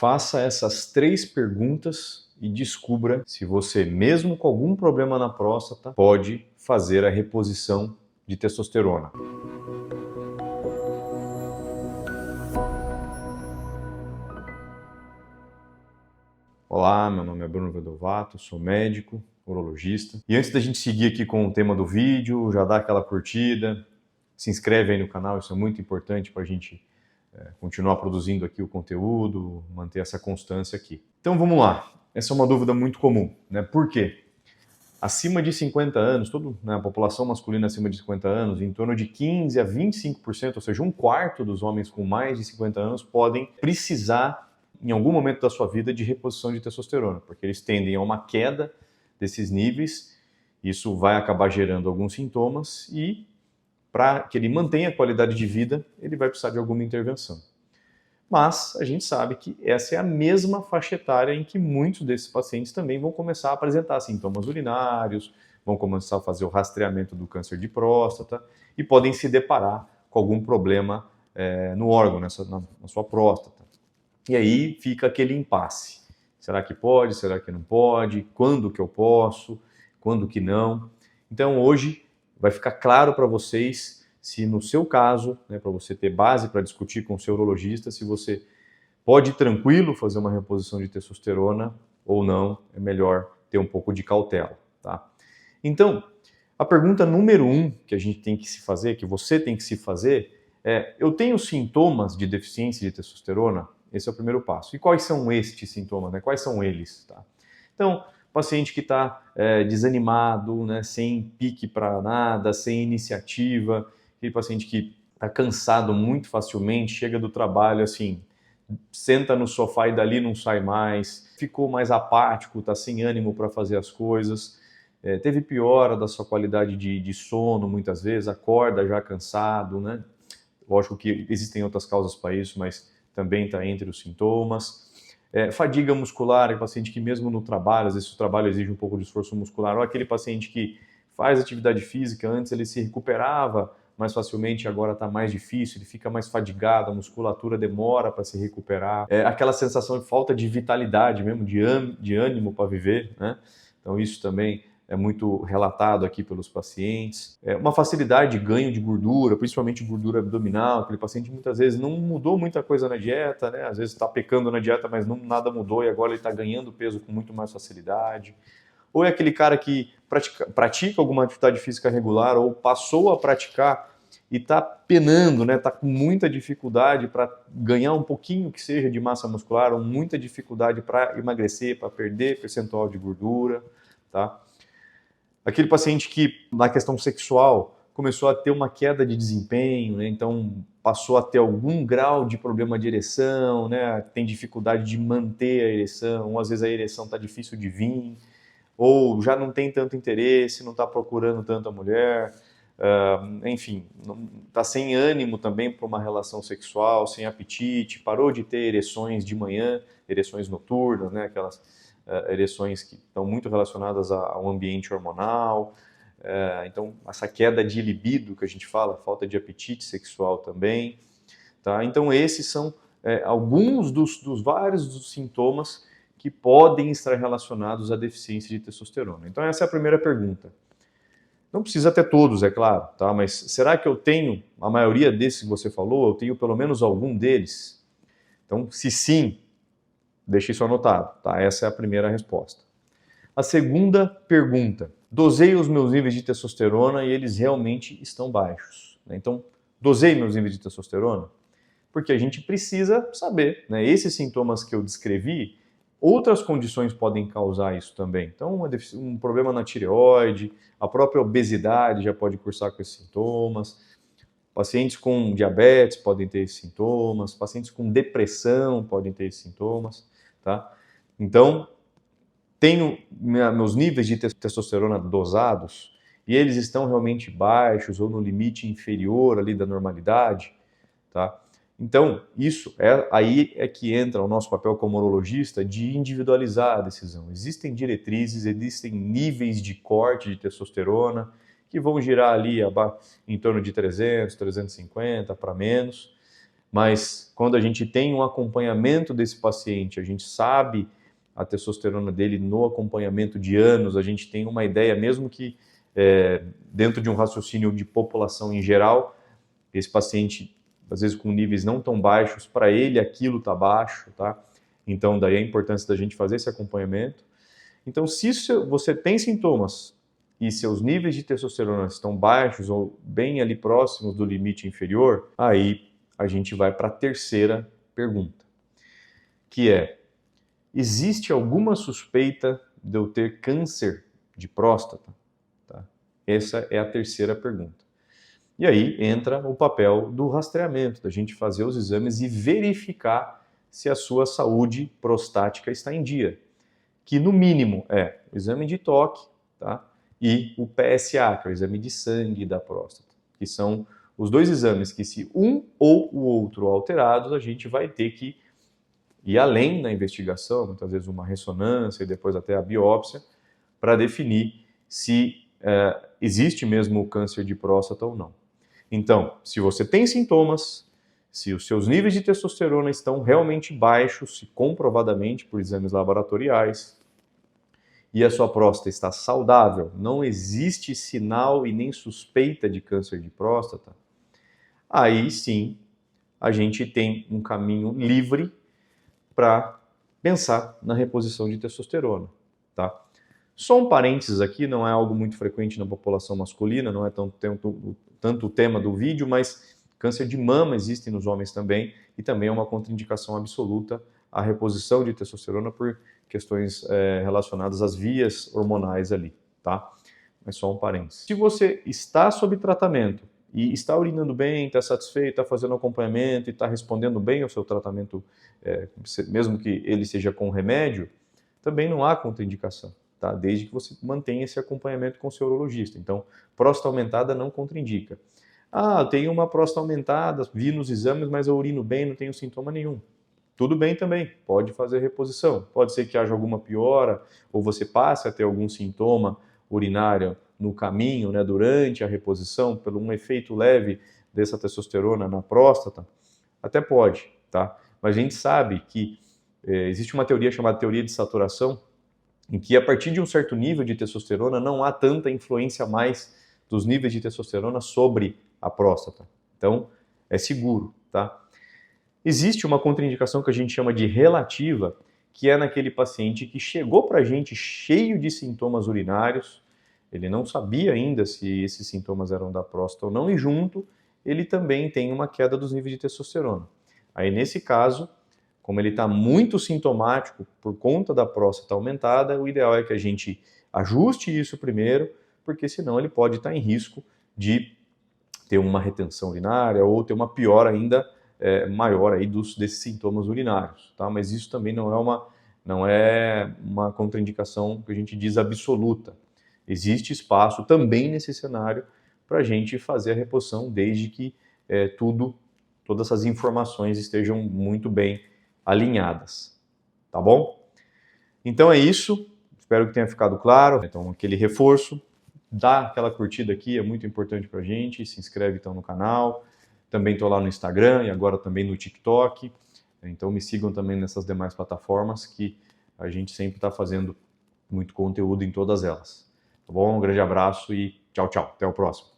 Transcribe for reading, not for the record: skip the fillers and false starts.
Faça essas 3 perguntas e descubra se você, mesmo com algum problema na próstata, pode fazer a reposição de testosterona. Olá, meu nome é Bruno Vedovato, sou médico, urologista. E antes da gente seguir aqui com o tema do vídeo, já dá aquela curtida, se inscreve aí no canal, isso é muito importante para a gente continuar produzindo aqui o conteúdo, manter essa constância aqui. Então vamos lá, essa é uma dúvida muito comum, né? Por quê? Acima de 50 anos, a população masculina acima de 50 anos, em torno de 15 a 25%, ou seja, um quarto dos homens com mais de 50 anos podem precisar, em algum momento da sua vida, de reposição de testosterona, porque eles tendem a uma queda desses níveis, isso vai acabar gerando alguns sintomas e, para que ele mantenha a qualidade de vida, ele vai precisar de alguma intervenção. Mas a gente sabe que essa é a mesma faixa etária em que muitos desses pacientes também vão começar a apresentar sintomas urinários, vão começar a fazer o rastreamento do câncer de próstata e podem se deparar com algum problema no órgão, na sua próstata. E aí fica aquele impasse. Será que pode? Será que não pode? Quando que eu posso? Quando que não? Então hoje vai ficar claro para vocês se no seu caso, para você ter base para discutir com o seu urologista, se você pode tranquilo fazer uma reposição de testosterona ou não, é melhor ter um pouco de cautela, tá? Então, a pergunta número 1 que a gente tem que se fazer, que você tem que se fazer, é: eu tenho sintomas de deficiência de testosterona? Esse é o primeiro passo. E quais são estes sintomas, né? Quais são eles, tá? Então, paciente que está desanimado, né, sem pique para nada, sem iniciativa, aquele paciente que está cansado muito facilmente, chega do trabalho assim, senta no sofá e dali não sai mais, ficou mais apático, está sem ânimo para fazer as coisas, teve piora da sua qualidade de sono muitas vezes, acorda já cansado, né? Lógico que existem outras causas para isso, mas também está entre os sintomas. Fadiga muscular, é paciente que mesmo no trabalho, às vezes o trabalho exige um pouco de esforço muscular, ou aquele paciente que faz atividade física, antes ele se recuperava mais facilmente, agora está mais difícil, ele fica mais fadigado, a musculatura demora para se recuperar. Aquela sensação de falta de vitalidade mesmo, de ânimo para viver, né? Então isso também é muito relatado aqui pelos pacientes. Uma facilidade de ganho de gordura, principalmente gordura abdominal, aquele paciente muitas vezes não mudou muita coisa na dieta, né? Às vezes está pecando na dieta, mas nada mudou e agora ele está ganhando peso com muito mais facilidade. Ou é aquele cara que pratica alguma atividade física regular ou passou a praticar e está penando, né? Está com muita dificuldade para ganhar um pouquinho que seja de massa muscular, ou muita dificuldade para emagrecer, para perder percentual de gordura, tá? Aquele paciente que, na questão sexual, começou a ter uma queda de desempenho, né? Então passou a ter algum grau de problema de ereção, né? Tem dificuldade de manter a ereção, ou às vezes a ereção está difícil de vir, ou já não tem tanto interesse, não está procurando tanto a mulher, enfim, está sem ânimo também para uma relação sexual, sem apetite, parou de ter ereções de manhã, ereções noturnas, né? Aquelas ereções que estão muito relacionadas ao ambiente hormonal. Então, essa queda de libido que a gente fala, falta de apetite sexual também. Tá? Então, esses são alguns dos vários sintomas que podem estar relacionados à deficiência de testosterona. Então, essa é a primeira pergunta. Não precisa ter todos, é claro, tá? Mas será que eu tenho a maioria desses que você falou? Eu tenho pelo menos algum deles? Então, se sim, deixe isso anotado, tá? Essa é a primeira resposta. A segunda pergunta: dosei os meus níveis de testosterona e eles realmente estão baixos, né? Então, dosei meus níveis de testosterona? Porque a gente precisa saber, né? Esses sintomas que eu descrevi, outras condições podem causar isso também. Então, um problema na tireoide, a própria obesidade já pode cursar com esses sintomas. Pacientes com diabetes podem ter esses sintomas, pacientes com depressão podem ter esses sintomas, tá? Então, tenho meus níveis de testosterona dosados e eles estão realmente baixos ou no limite inferior ali da normalidade, tá? Então, aí é que entra o nosso papel como urologista de individualizar a decisão. Existem diretrizes, existem níveis de corte de testosterona que vão girar ali em torno de 300, 350 para menos. mas quando a gente tem um acompanhamento desse paciente, a gente sabe a testosterona dele no acompanhamento de anos, a gente tem uma ideia, mesmo que dentro de um raciocínio de população em geral, esse paciente, às vezes com níveis não tão baixos, para ele aquilo está baixo, tá? Então daí a importância da gente fazer esse acompanhamento. Então se você tem sintomas e seus níveis de testosterona estão baixos ou bem ali próximos do limite inferior, aí a gente vai para a terceira pergunta, que é: existe alguma suspeita de eu ter câncer de próstata? Tá? Essa é a terceira pergunta. E aí entra o papel do rastreamento, da gente fazer os exames e verificar se a sua saúde prostática está em dia, que no mínimo é o exame de toque, tá? E o PSA, que é o exame de sangue da próstata, que são os dois exames que, se um ou o outro alterados, a gente vai ter que ir além na investigação, muitas vezes uma ressonância e depois até a biópsia, para definir se existe mesmo o câncer de próstata ou não. Então, se você tem sintomas, se os seus níveis de testosterona estão realmente baixos, se comprovadamente por exames laboratoriais, e a sua próstata está saudável, não existe sinal e nem suspeita de câncer de próstata, aí sim a gente tem um caminho livre para pensar na reposição de testosterona, tá? Só um parênteses aqui, não é algo muito frequente na população masculina, não é tanto o tema do vídeo, mas câncer de mama existe nos homens também, e também é uma contraindicação absoluta à reposição de testosterona por questões relacionadas às vias hormonais ali, tá? Mas só um parênteses. Se você está sob tratamento e está urinando bem, está satisfeito, está fazendo acompanhamento e está respondendo bem ao seu tratamento, mesmo que ele seja com remédio, também não há contraindicação, tá? Desde que você mantenha esse acompanhamento com o seu urologista. Então, próstata aumentada não contraindica. Ah, eu tenho uma próstata aumentada, vi nos exames, mas eu urino bem, não tenho sintoma nenhum. Tudo bem também, pode fazer reposição. Pode ser que haja alguma piora, ou você passe a ter algum sintoma urinário no caminho, né, durante a reposição, por um efeito leve dessa testosterona na próstata, até pode, tá? Mas a gente sabe que existe uma teoria chamada teoria de saturação, em que a partir de um certo nível de testosterona não há tanta influência mais dos níveis de testosterona sobre a próstata. Então, é seguro, tá? Existe uma contraindicação que a gente chama de relativa, que é naquele paciente que chegou para a gente cheio de sintomas urinários, ele não sabia ainda se esses sintomas eram da próstata ou não, e junto ele também tem uma queda dos níveis de testosterona. Aí nesse caso, como ele está muito sintomático por conta da próstata aumentada, o ideal é que a gente ajuste isso primeiro, porque senão ele pode estar em risco de ter uma retenção urinária ou ter uma piora ainda maior aí desses sintomas urinários, tá? Mas isso também não é uma contraindicação que a gente diz absoluta. Existe espaço também nesse cenário para a gente fazer a reposição, desde que todas essas informações estejam muito bem alinhadas, tá bom? Então é isso, espero que tenha ficado claro. Então aquele reforço, dá aquela curtida aqui, é muito importante para a gente, se inscreve então no canal, também estou lá no Instagram e agora também no TikTok, então me sigam também nessas demais plataformas que a gente sempre está fazendo muito conteúdo em todas elas. Tá bom? Um grande abraço e tchau, tchau. Até o próximo.